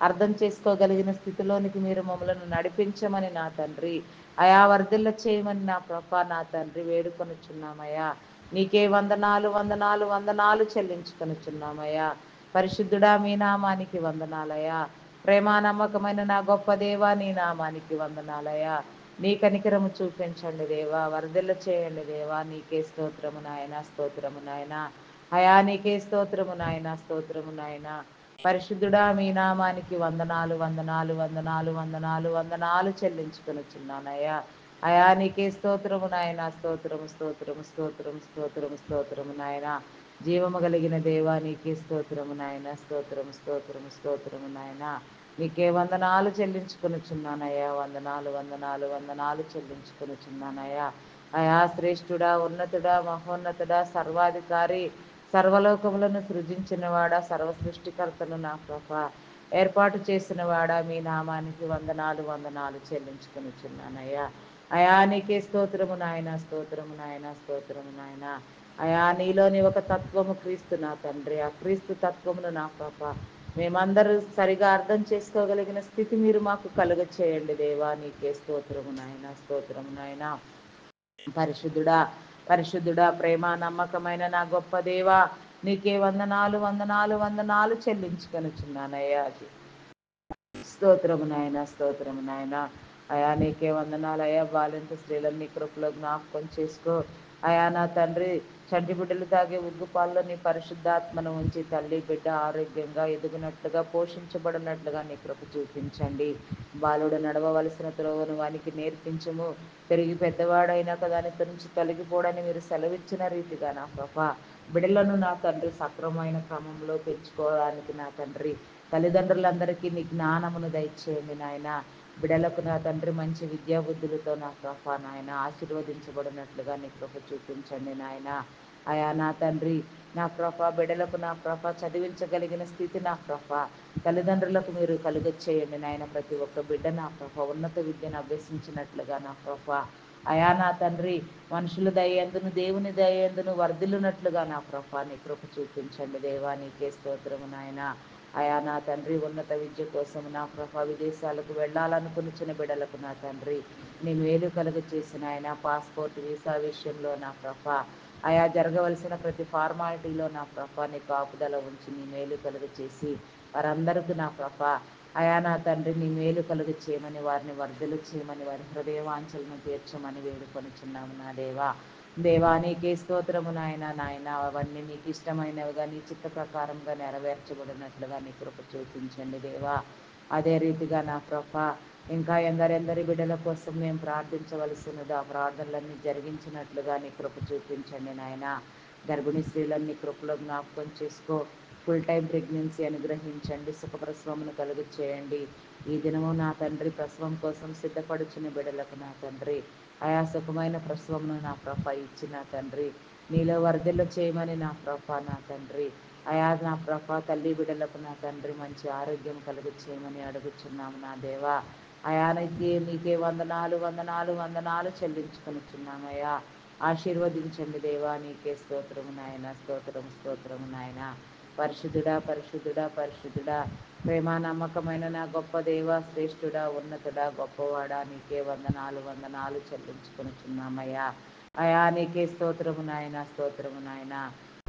Speaker 1: అర్థం చేసుకోగలిగిన స్థితిలోనికి మీరు మమ్మలను నడిపించమని నా తండ్రి అయా వర్ధిల్ల చేయమని నా ప్రభ నా తండ్రి వేడుకొనుచున్నామయ్యా. నీకే వందనాలు, వందనాలు, వందనాలు చెల్లించుకొనుచున్నామయ్యా. పరిశుద్ధుడా మీ నామానికి వందనాలయ్యా. ప్రేమ నమ్మకమైన నా గొప్ప దేవా నీ నామానికి వందనాలయ్యా. నీ కనికరము చూపించండి దేవా. వరదలు చేయండి దేవా. నీకే స్తోత్రము నాయన, స్తోత్రము నాయన. అయా నీకే స్తోత్రము నాయన, స్తోత్రము నాయన. పరిశుద్ధుడా మీ నామానికి వందనాలు, వందనాలు, వందనాలు, వందనాలు, వందనాలు చెల్లించుకొనుచున్నానయ్యా. అయా నీకే స్తోత్రము నాయన, స్తోత్రము, స్తోత్రము, స్తోత్రము, స్తోత్రము, స్తోత్రము నాయన. జీవము కలిగిన దేవా నీకే స్తోత్రము నాయన, స్తోత్రము, స్తోత్రము, స్తోత్రము నాయన. నీకే వందనాలు చెల్లించుకొనుచున్నానయ్యా. వందనాలు, వందనాలు, వందనాలు చెల్లించుకొనుచున్నానయ్యా. అయా శ్రేష్ఠుడా, ఉన్నతుడా, మహోన్నతుడా, సర్వాధికారి, సర్వలోకములను సృజించిన వాడా, సర్వ సృష్టికర్తను నా ప్రభ, ఏర్పాటు చేసిన వాడా, మీ నామానికి వందనాలు వందనాలు చెల్లించుకొనిచున్నానయ్యా. అయా నీకే స్తోత్రము నాయన, స్తోత్రము నాయన, స్తోత్రము నాయన. అయా నీలోని ఒక తత్వము క్రీస్తు నా తండ్రి, ఆ క్రీస్తు తత్వమును నా ప్రభ మేమందరూ సరిగా అర్థం చేసుకోగలిగిన స్థితి మీరు మాకు కలుగ చేయండి దేవా. నీకే స్తోత్రము నాయన, స్తోత్రము నాయన. పరిశుద్ధుడా, పరిశుద్ధుడా, ప్రేమ నమ్మకమైన నా గొప్ప దేవా, నీకే వందనాలు వందనాలు వందనాలు చెల్లించుకొనిచున్నానయ్యా. స్తోత్రము నాయన, స్తోత్రము నాయన. అయా నీకే వందనాలు అయ్యా. బాలింత స్త్రీలను నీ కృపలో జ్ఞాపకం చేసుకో అయా. నా తండ్రి, చంటి బిడ్డలు తాగే ఉగ్గు పాల్లో నీ పరిశుద్ధాత్మను ఉంచి తల్లి బిడ్డ ఆరోగ్యంగా ఎదుగునట్లుగా, పోషించబడినట్లుగా నీ కృప చూపించండి. బాలుడు నడవవలసిన త్రోవను వానికి నేర్పించము. పెరిగి పెద్దవాడైనాక దానితో నుంచి తొలగిపోవడానికి మీరు సెలవిచ్చిన రీతిగా నా ప్రభ బిడ్డలను నా తండ్రి సక్రమమైన క్రమంలో పెంచుకోవడానికి నా తండ్రి తల్లిదండ్రులందరికీ నీ జ్ఞానమును దయచేయండి నాయన. బిడ్డలకు నా తండ్రి మంచి విద్యాబుద్ధులతో నా ప్రభ నాయన ఆశీర్వదించబడినట్లుగా నీ కృప చూపించండి నాయన. అయా నా తండ్రి, నా ప్రభ బిడ్డలకు నా ప్రభ చదివించగలిగిన స్థితి నా ప్రభ తల్లిదండ్రులకు మీరు కలుగచేయండి నాయన. ప్రతి ఒక్క బిడ్డ నా ప్రభ ఉన్నత విద్యను అభ్యసించినట్లుగా నా ప్రభ అయా నా తండ్రి, మనుషుల దయందును దేవుని దయందును వర్ధిల్లునట్లుగా నా ప్రభ నీ కృప చూపించండి దేవా. నీకే స్తోత్రము నాయన. అయా నా తండ్రి, ఉన్నత విద్య కోసం నా ప్రభ విదేశాలకు వెళ్ళాలనుకునిచిన బిడ్డలకు నా తండ్రి నీ మేలు కలుగ చేసిన ఆయన పాస్పోర్ట్ వీసా విషయంలో నా ప్రభ అయా జరగవలసిన ప్రతి ఫార్మాలిటీలో నా ప్రభ నీ కాపుదల ఉంచి నీ మేలు కలుగ చేసి వారందరికీ నా ప్రభ అయా నా తండ్రి నీ మేలు కలుగ చేయమని, వారిని వర్ధలు చేయమని, వారి హృదయవాంఛలను తీర్చమని వేడుకొనిచున్నాము నా దేవా. దేవా నీకే స్తోత్రము నాయన. నాయన అవన్నీ నీకు ఇష్టమైనవిగా నీ చిత్త ప్రకారంగా నెరవేర్చబడినట్లుగా నీ కృప చూపించండి దేవా. అదే రీతిగా నా ప్రభ ఇంకా ఎందరెందరి బిడ్డల కోసం మేము ప్రార్థించవలసినది ఆ ప్రార్థనలన్నీ జరిగించినట్లుగా నీ కృప చూపించండి నాయన. గర్భిణీ స్త్రీలన్నీ కృపలో జ్ఞాపకం చేసుకో. ఫుల్ టైం ప్రెగ్నెన్సీ అనుగ్రహించండి. సుఖప్రసవమును కలుగు చేయండి. ఈ దినము నా తండ్రి ప్రసవం కోసం సిద్ధపడుచున్న బిడ్డలకు నా తండ్రి ఆయా సుఖమైన ప్రసవమును నా ప్రభ ఇచ్చి నా తండ్రి నీలో వర్ధిల్ల చేయమని నా ప్రభ నా తండ్రి అయా నా ప్రభ తల్లి బిడ్డలకు నా తండ్రి మంచి ఆరోగ్యం కలుగు చేయమని అడుగుచున్నాము నా దేవా. అయా నీకే వందనాలు వందనాలు వందనాలు చెల్లించుకొనిచున్నామయ్యా. ఆశీర్వదించండి దేవా. నీకే స్తోత్రము నాయన, స్తోత్రము స్తోత్రము నాయన. పరిశుద్ధుడా, పరిశుద్ధుడా, పరిశుద్ధుడా, ప్రేమ నమ్మకమైన నా గొప్ప దేవ, శ్రేష్ఠుడా, ఉన్నతుడా, గొప్పవాడా, నీకే వందనాలు వందనాలు చెల్లించుకొనిచున్నామయ్యా. అయా నీకే స్తోత్రము నాయన, స్తోత్రము నాయన.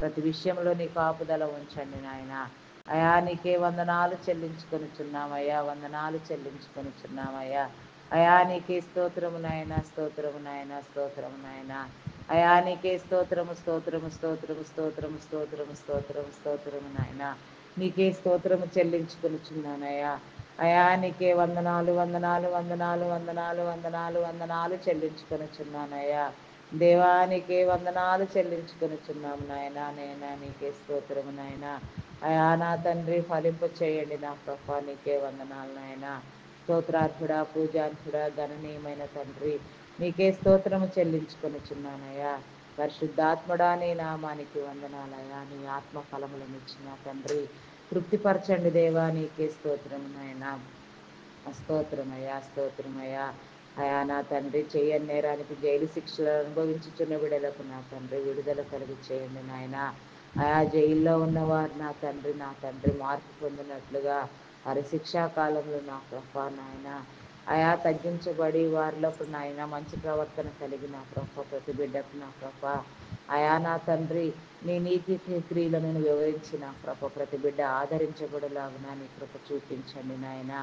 Speaker 1: ప్రతి విషయంలో నీ కాపుదల ఉంచండి నాయన. అయా నీకే వందనాలు చెల్లించుకొనిచున్నామయ్యా, వందనాలు చెల్లించుకొనిచున్నామయ్యా. అయా నీకే స్తోత్రము నాయన, స్తోత్రము నాయన, స్తోత్రము నాయన. అయా నీకే స్తోత్రము, స్తోత్రము, స్తోత్రము, స్తోత్రము, స్తోత్రము, స్తోత్రము, స్తోత్రము నాయన. నీకే స్తోత్రము చెల్లించుకొనిచున్నానయ్యా. అయా నీకే వందనాలు వందనాలు వందనాలు వందనాలు వందనాలు వందనాలు చెల్లించుకొనిచున్నానయ్యా. దేవానికే వందనాలు చెల్లించుకొనిచున్నాము నాయన. నేనా నీకే స్తోత్రము నాయన. అయా నా తండ్రి ఫలింప చేయండి నా ప్రభ. నీకే వందనాలు నాయన. స్తోత్రార్హుడా, పూజార్హుడా, గణనీయమైన తండ్రి నీకే స్తోత్రము చెల్లించుకొనిచున్నానయ్యా. పరిశుద్ధాత్ముడా నీ నామానికి వందనాలయ్యా. నీ ఆత్మ ఫలములను ఇచ్చిన తండ్రి తృప్తిపరచండి దేవా. నీకే స్తోత్రము నాయన. స్తోత్రమయ్యా, స్తోత్రమయ్యా. అయా నా తండ్రి చేయని నేరానికి జైలు శిక్షలు అనుభవించుచున్న బిడ్డలకు నా తండ్రి విడుదల కలుగు చేయండి నాయన. ఆయా జైల్లో ఉన్నవారు నా తండ్రి మార్పు పొందినట్లుగా వారి శిక్షా కాలంలో నా ప్రభ నాయన అయా తగ్గించబడి వారిలోకి నాయన మంచి ప్రవర్తన కలిగిన ప్రభ ప్రతి బిడ్డకు నా ప్రభ అయా నా తండ్రి నీ నీతి క్రియలను వివరించిన ప్రభ ప్రతి బిడ్డ ఆదరించబడేలాగున నీ కృప చూపించండి నాయన.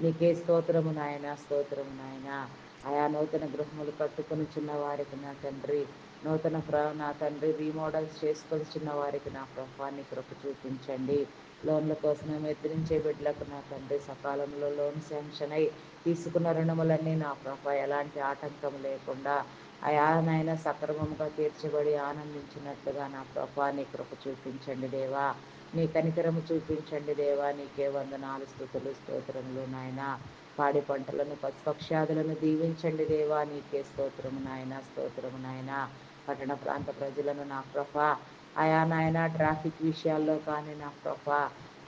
Speaker 1: నీకే స్తోత్రము నాయన, స్తోత్రము నాయన. ఆయా నూతన గృహములు కట్టుకొనిచున్న వారికి నా తండ్రి నా తండ్రి రీమోడల్స్ చేసుకొనిచున్న వారికి నా ప్రభా నీ కృప చూపించండి. లోన్ల కోసం మేము ఎదిరించే బిడ్డలకు నా తండ్రి సకాలంలో లోన్ శాంక్షన్ అయి తీసుకున్న రుణములన్నీ నా ప్రభా ఎలాంటి ఆటంకం లేకుండా అయానైనా సక్రమంగా తీర్చబడి ఆనందించినట్లుగా నా ప్రభా నీ కృప చూపించండి దేవా. నీ కనికరము చూపించండి దేవా. నీకే వందనాలు, స్తుతులు, స్తోత్రములు నాయన. పాడి పంటలను పశుపక్ష్యాదులను దీవించండి దేవా. నీకే స్తోత్రము నాయన, స్తోత్రము నాయన. పట్టణ ప్రాంత ప్రజలను నా ప్రభ అయా నాయన ట్రాఫిక్ విషయాల్లో కానీ నా ప్రభా,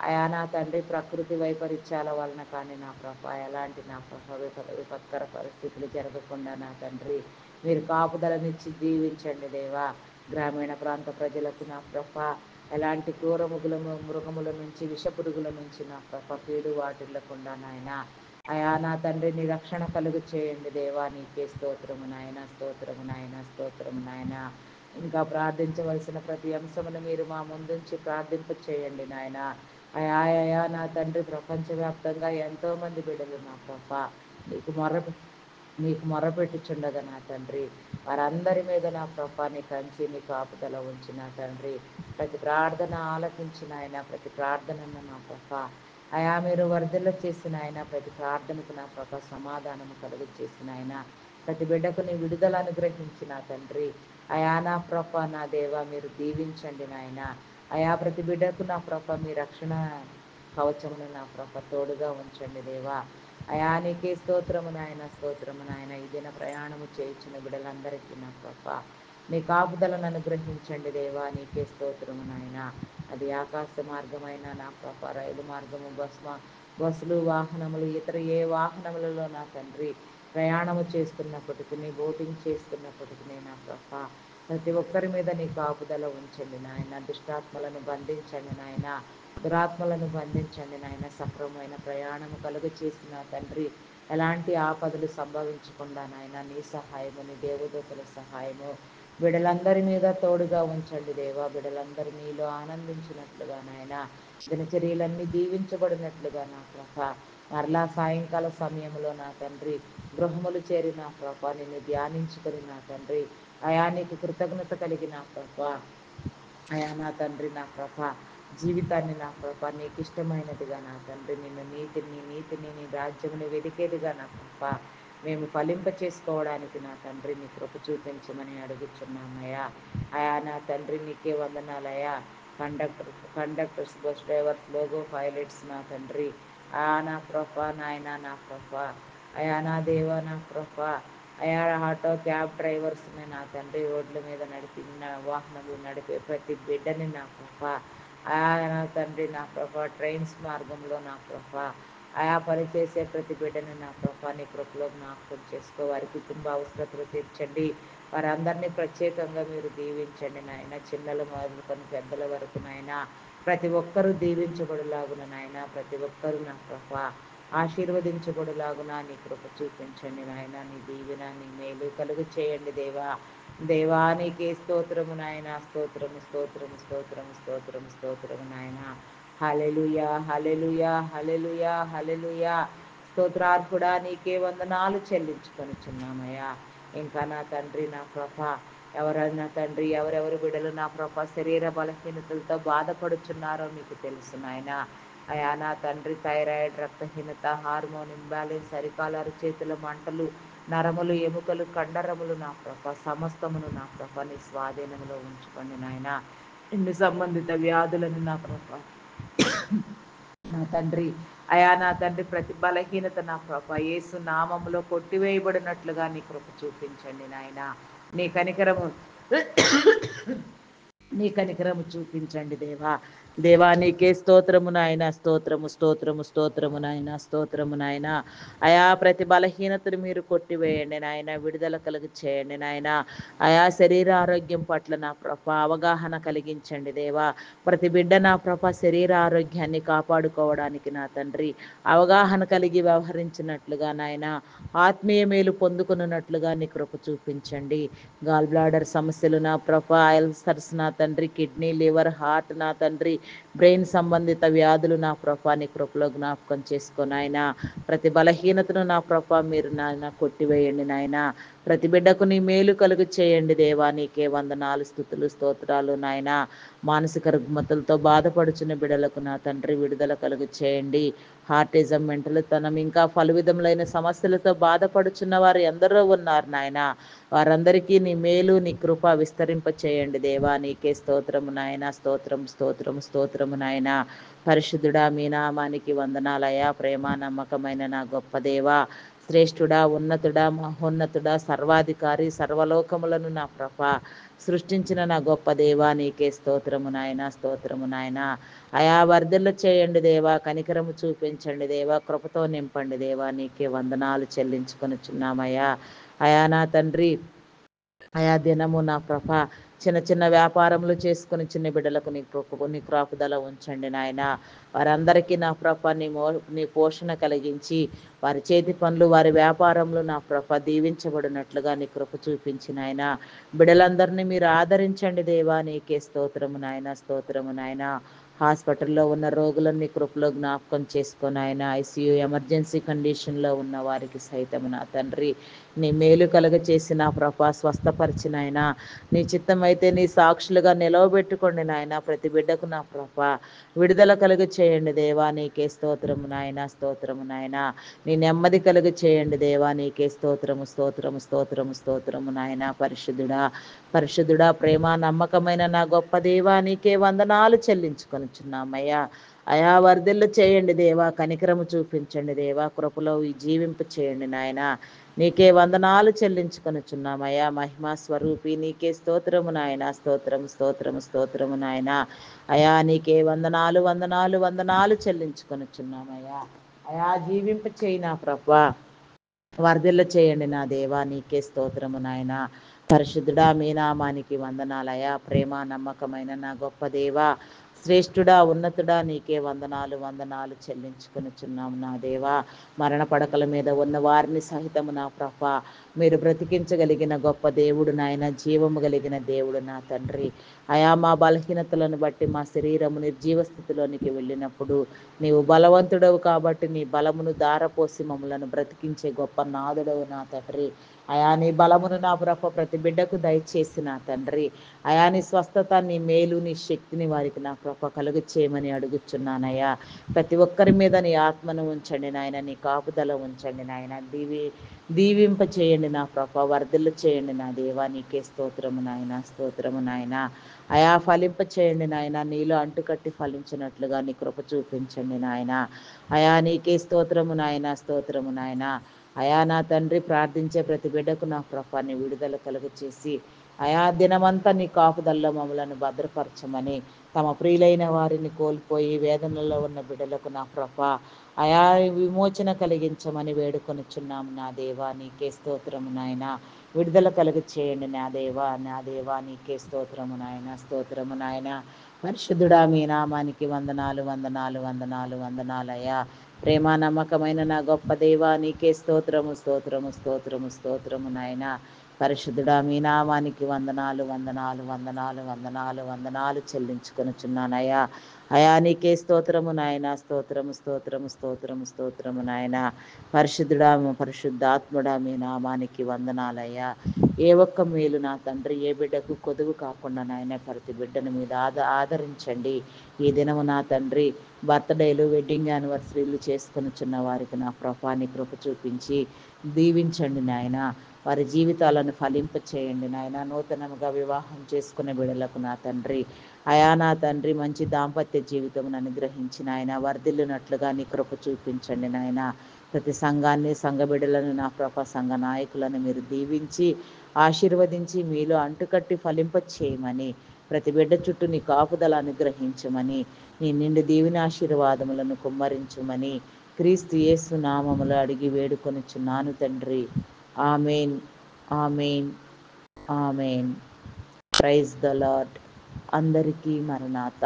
Speaker 1: అయా నా తండ్రి ప్రకృతి వైపరీత్యాల వలన కానీ నా ప్రభా, ఎలాంటి నా ప్రభా విపత్కర పరిస్థితులు జరగకుండా నా తండ్రి మీరు కాపుదలనిచ్చి జీవించండి దేవా. గ్రామీణ ప్రాంత ప్రజలకు నా ప్రభా ఎలాంటి క్రూర మృగముల నుంచి విషపురుగుల నుంచి నా ప్రభ కీడు వాటిల్లకుండా నాయన అయా నా తండ్రి నీ రక్షణ కలుగు చేయండి దేవా. నీకే స్తోత్రము నాయన, స్తోత్రము నాయన, స్తోత్రము నాయన. ఇంకా ప్రార్థించవలసిన ప్రతి అంశమును మీరు మా ముందుంచి ప్రార్థింప చేయండి నాయన. అయా నా తండ్రి ప్రపంచవ్యాప్తంగా ఎంతోమంది బిడ్డలు నా ప్రభ నీకు మొరపెట్టుచుండగా నా తండ్రి వారందరి మీద నా ప్రభా నీ కంచి నీ కాపుదల ఉంచి నా తండ్రి ప్రతి ప్రార్థన ఆలకించిన ఆయన, ప్రతి ప్రార్థనను నా ప్రభా అయా మీరు వర్ధల చేసిన ఆయన, ప్రతి ప్రార్థనకు నా ప్రభా సమాధానము కలుగు చేసిన ఆయన, ప్రతి బిడ్డకు నీ విడుదల అనుగ్రహించిన తండ్రి అయా నా ప్రభా నా దేవా మీరు దీవించండి నాయన. అయా ప్రతి బిడ్డకు నా ప్రభా మీ రక్షణ కవచమును నా ప్రభ తోడుగా ఉంచండి దేవా. అయా నీకే స్తోత్రము నాయన, స్తోత్రము నాయన. ఈ దిన ప్రయాణము చేయించిన బిడ్డలందరికీ నా ప్రభ నీ కాపుదలను అనుగ్రహించండి దేవా. నీకే స్తోత్రము నాయన. అది ఆకాశ మార్గమైన నా ప్రభ, రైలు మార్గము, బస్సులు వాహనములు ఇతర ఏ వాహనములలో నా తండ్రి ప్రయాణము చేస్తున్నప్పటికీ బోటింగ్ చేస్తున్నప్పటికీ నా ప్రభ ప్రతి ఒక్కరి మీద నీ కాపుదల ఉంచండి నాయన. దుష్టాత్మలను బంధించండి నాయన, దురాత్మలను బంధించండి నాయన. సక్రమమైన ప్రయాణము కలుగు చేసిన తండ్రి ఎలాంటి ఆపదలు సంభవించకుండా నాయన నీ సహాయము, నీ దేవదూతల సహాయము బిడ్డలందరి మీద తోడుగా ఉంచండి దేవా. బిడ్డలందరూ నీలో ఆనందించినట్లుగా నాయన దినచర్యలన్నీ దీవించబడినట్లుగా నా ప్రభ మరలా సాయంకాల సమయంలో నా తండ్రి గృహములు చేరి నా ప్రభ నిన్ను ధ్యానించుకొని నా తండ్రి అయా నీకు కృతజ్ఞత కలిగిన ప్రభ అయా నా తండ్రి నా ప్రభ జీవితాన్ని నా ప్రభ నీకు ఇష్టమైనదిగా నా తండ్రి నిన్ను నీతిని నీ రాజ్యముని వెదికేదిగా నా ప్రభ మేము ఫలింప చేసుకోవడానికి నా తండ్రి నీ కృప చూపించమని అడుగుచున్నామయ్యా. అయా నా తండ్రి నీకే వందనాలయ్యా. Conductors, bus drivers, logo pilots నా తండ్రి అయా నా ప్రభ నాయన నా ప్రభ అయా నా దేవ నా ప్రభ అయా ఆటో క్యాబ్ డ్రైవర్స్ నా తండ్రి రోడ్ల మీద వాహనములు నడిపే ప్రతి బిడ్డని నా ప్రభ అయా నా తండ్రి నా ప్రభ ట్రైన్స్ మార్గంలో నా ప్రభ ఆయా పని చేసే ప్రతి బిడ్డని నా ప్రభా నీ కృపలో జ్ఞాపకం చేసుకో. వారి కుటుంబ అవసరతలు తీర్చండి. వారందరినీ ప్రత్యేకంగా మీరు దీవించండి నాయన. చిన్నలు మొదలుకొని పెద్దల వరకు నాయన ప్రతి ఒక్కరూ దీవించబడులాగున నాయన. ప్రతి ఒక్కరూ నా ప్రభా ఆశీర్వదించబడులాగున నీ కృప చూపించండి నాయన. నీ దీవెన నీ మేలు కలుగు చేయండి దేవా. దేవానికి స్తోత్రము నాయన. స్తోత్రము స్తోత్రము స్తోత్రము స్తోత్రము స్తోత్రము నాయన. హల్లెలూయా హల్లెలూయా హల్లెలూయా హల్లెలూయా. స్తోత్రార్హుడా నీకే వందనాలు చెల్లించుకొనిచున్నామయ్యా. ఇంకా నా తండ్రి నా ప్రభ ఎవరైనా తండ్రి ఎవరెవరు బిడ్డలు నా ప్రభ శరీర బలహీనతలతో బాధపడుచున్నారో మీకు తెలుసు నాయన. అయా నా తండ్రి థైరాయిడ్, రక్తహీనత, హార్మోన్ ఇంబ్యాలెన్స్, అరికాలు అరచేతుల మంటలు, నరములు, ఎముకలు, కండరములు నా ప్రభ సమస్తమును నా ప్రభ నీ స్వాధీనంలో ఉంచుకోండి నాయన. ఇన్ని సంబంధిత వ్యాధులను నా ప్రభ నా తండ్రి అయా నా తండ్రి ప్రతి బలహీనత నా ప్రభ యేసు నామములో కొట్టివేయబడినట్లుగా నీ కృప చూపించండి నాయన. నీ కనికరము నీ కనికరము చూపించండి దేవా. దేవా నీకే స్తోత్రము నాయన. స్తోత్రము స్తోత్రము స్తోత్రము నాయన. స్తోత్రము నాయన. అయా ప్రతి బలహీనతను మీరు కొట్టివేయండి నాయన. విడుదల కలుగు చేయండి నాయన. అయా శరీర ఆరోగ్యం పట్ల నా ప్రభ అవగాహన కలిగించండి దేవా. ప్రతి బిడ్డ నా ప్రభ శరీర ఆరోగ్యాన్ని కాపాడుకోవడానికి నా తండ్రి అవగాహన కలిగి వ్యవహరించినట్లుగా నాయన ఆత్మీయ మేలు పొందుకున్నట్లుగా నీ కృప చూపించండి. గాల్ బ్లాడర్ సమస్యలు నా ప్రభ అల్సర్స్ నా తండ్రి కిడ్నీ, లివర్, హార్ట్ నా తండ్రి బ్రెయిన్ సంబంధిత వ్యాధులు నా ప్రభా నీ కృపలో జ్ఞాపకం చేసుకొని ఆయన ప్రతి బలహీనతను నా ప్రభా మీరు నాయన కొట్టివేయండి నాయన. ప్రతి బిడ్డకు నీ మేలు కలుగు చేయండి దేవా. నీకే వందనాలు స్తుతులు స్తోత్రాలు నాయన. మానసిక రుగ్మతలతో బాధపడుచున్న బిడ్డలకు నా తండ్రి విడుదల కలుగు చేయండి. హార్టిజం, మెంటల్ తనం ఇంకా పలు విధములైన సమస్యలతో బాధపడుచున్న వారు ఎందరో ఉన్నారు నాయన. వారందరికీ నీ మేలు నీ కృప విస్తరింప చేయండి దేవా. నీకే స్తోత్రము నాయన. స్తోత్రం స్తోత్రము స్తోత్రము నాయన. పరిశుద్ధుడా మీ నామానికి వందనాలయ. ప్రేమ నమ్మకమైన నా గొప్ప దేవా శ్రేష్ఠుడా, ఉన్నతుడా, మహోన్నతుడా, సర్వాధికారి, సర్వలోకములను నా ప్రభ సృష్టించిన నా గొప్ప దేవా నీకే స్తోత్రము నాయన, స్తోత్రము నాయన. అయా వర్ధిల్ల చేయండి దేవా, కనికరము చూపించండి దేవా, కృపతో నింపండి దేవా, నీకే వందనాలు చెల్లించుకొనుచున్నామయ్యా. అయా నా తండ్రి, అయా దినము నా ప్రభ చిన్న చిన్న వ్యాపారములు చేసుకుని చిన్న బిడ్డలకు నీ క్రాపుదల ఉంచండి నాయన. వారందరికీ నా ప్రభ నీ పోషణ కలిగించి వారి చేతి పనులు, వారి వ్యాపారములు నా ప్రభ దీవించబడినట్లుగా నీ కృప చూపించిన ఆయన బిడ్డలందరినీ మీరు ఆదరించండి దేవా, నీకే స్తోత్రము నాయన, స్తోత్రము నాయన. హాస్పిటల్లో ఉన్న రోగులను నీ కృపలో జ్ఞాపకం చేసుకొని ఆయన, ఐసీయూ ఎమర్జెన్సీ కండిషన్లో ఉన్న వారికి సైతం నా తండ్రి నీ మేలు కలుగ చేసి నా ప్రభ స్వస్థపరిచిన ఆయన, నీ చిత్తం అయితే నీ సాక్షులుగా నిలవబెట్టుకోండి నాయన. ప్రతి బిడ్డకు నా ప్రభ విడుదల కలుగ చేయండి దేవా, నీకే స్తోత్రము నాయన, స్తోత్రము నాయన. నీ నెమ్మది కలుగ చేయండి దేవా, నీకే స్తోత్రము, స్తోత్రము, స్తోత్రము, స్తోత్రము నాయన. పరిశుద్ధుడా, పరిశుద్ధుడా, ప్రేమ నమ్మకమైన నా గొప్ప దేవా, నీకే వందనాలు చెల్లించుకొనుచున్నామయ్యా. అయా వర్ధిల్లు చేయండి దేవా, కనికరము చూపించండి దేవా, కృపలో జీవింపు చేయండి నాయన. నీకే వందనాలు చెల్లించుకొనుచున్నామయ్యా. మహిమా స్వరూపి నీకే స్తోత్రము నాయన, స్తోత్రము, స్తోత్రము, స్తోత్రము నాయన. అయా నీకే వందనాలు, వందనాలు, వందనాలు చెల్లించుకొనుచున్నామయ్యా. అయా జీవింప చేయి నా ప్రభా, వర్ధిల్ల చేయండి నా దేవా, నీకే స్తోత్రము నాయన. పరిశుద్ధుడా, మీ నామానికి వందనాలయా. ప్రేమ నమ్మకమైన నా గొప్ప దేవా, శ్రేష్ఠుడా, ఉన్నతుడా, నీకే వందనాలు, వందనాలు చెల్లించుకొనుచున్నాము నా దేవా. మరణ పడకల మీద ఉన్న వారిని సహితము నా ప్రభ మీరు బ్రతికించగలిగిన గొప్ప దేవుడు నాయన, జీవము కలిగిన దేవుడు నా తండ్రి. అయా మా బలహీనతలను బట్టి మా శరీరము నిర్జీవ స్థితిలోనికి వెళ్ళినప్పుడు నీవు బలవంతుడవు కాబట్టి నీ బలమును దారపోసి మమ్మలను బ్రతికించే గొప్ప నాదుడవు నా తండ్రి. అయా నీ బలమును నా ప్రభ ప్రతి బిడ్డకు దయచేసి నా తండ్రి, అయా నీ స్వస్థత, నీ మేలు, నీ శక్తిని వారికి నా ప్రభ కలుగు చేయమని అడుగుచున్నానయ్యా. ప్రతి ఒక్కరి మీద నీ ఆత్మను ఉంచండి నాయన, నీ కాపుదల ఉంచండి నాయన. దీవింప చేయండి నా ప్రభ, వర్ధిల్లు చేయండి నా దేవా, నీకే స్తోత్రము నాయన, స్తోత్రము నాయన. అయా ఫలింప చేయండి నాయన, నీలో అంటుకట్టి ఫలించినట్లుగా నీ కృప చూపించండి నాయన. అయా నీకే స్తోత్రము నాయన, స్తోత్రము నాయన. అయా నా తండ్రి, ప్రార్థించే ప్రతి బిడ్డకు నా ప్రభ నీ విడుదల కలుగ చేసి అయా దినమంతా నీ కాపుదల్లో మమ్మలను భద్రపరచమని, తమ ప్రియులైన వారిని కోల్పోయి వేదనలో ఉన్న బిడ్డలకు నా ప్రభ అయా విమోచన కలిగించమని వేడుకొనుచున్నాము నా దేవా, నీకే స్తోత్రము నాయన. విడుదల కలుగ చేయండి నా దేవా, నా దేవా, నీకే స్తోత్రము నాయన, స్తోత్రము నాయన. పరిశుద్ధుడా, మీ నామానికి వందనాలు, వందనాలు, వందనాలు, వందనాలయ్యా. ప్రేమ నమ్మకమైన నా గొప్ప దేవా, నీకే స్తోత్రము, స్తోత్రము, స్తోత్రము, స్తోత్రము నాయన. పరిశుద్ధుడా, మీ నామానికి వందనాలు, వందనాలు, వందనాలు, వందనాలు, వందనాలు చెల్లించుకొనుచున్నానయ్యా. అయా నీకే స్తోత్రము నాయన, స్తోత్రము, స్తోత్రము, స్తోత్రము, స్తోత్రము నాయన. పరిశుద్ధుడా, పరిశుద్ధాత్ముడా, మీ నామానికి వందనాలయ్యా. ఏ ఒక్క మేలు నా తండ్రి ఏ బిడ్డకు కొదువు కాకుండా నాయన ప్రతి బిడ్డను మీద ఆదరించండి. ఈ దినము నా తండ్రి బర్త్డేలు, వెడ్డింగ్ యానివర్సరీలు చేసుకొనుచున్న వారికి నా ప్రభాని కృప చూపించి దీవించండి నాయన. వారి జీవితాలను ఫలింప చేయండి నాయన. నూతనముగా వివాహం చేసుకునే బిడ్డలకు నా తండ్రి, అయా నా తండ్రి మంచి దాంపత్య జీవితమును అనుగ్రహించి నాయన వర్ధిల్లునట్లుగా నీ కృప చూపించండి నాయన. ప్రతి సంఘాన్ని, సంఘ బిడ్డలను నా ప్రభ సంఘ నాయకులను మీరు దీవించి ఆశీర్వదించి మీలో అంటుకట్టి ఫలింప చేయమని, ప్రతి బిడ్డ చుట్టూ నీ కాపుదల అనుగ్రహించమని, నీ నిండు దీవెన ఆశీర్వాదములను కుమ్మరించమని క్రీస్తు యేసు నామములో అడిగి వేడుకొనుచున్నాను తండ్రి. Amen, amen, amen. Praise the lord. అందరికీ మరణాత.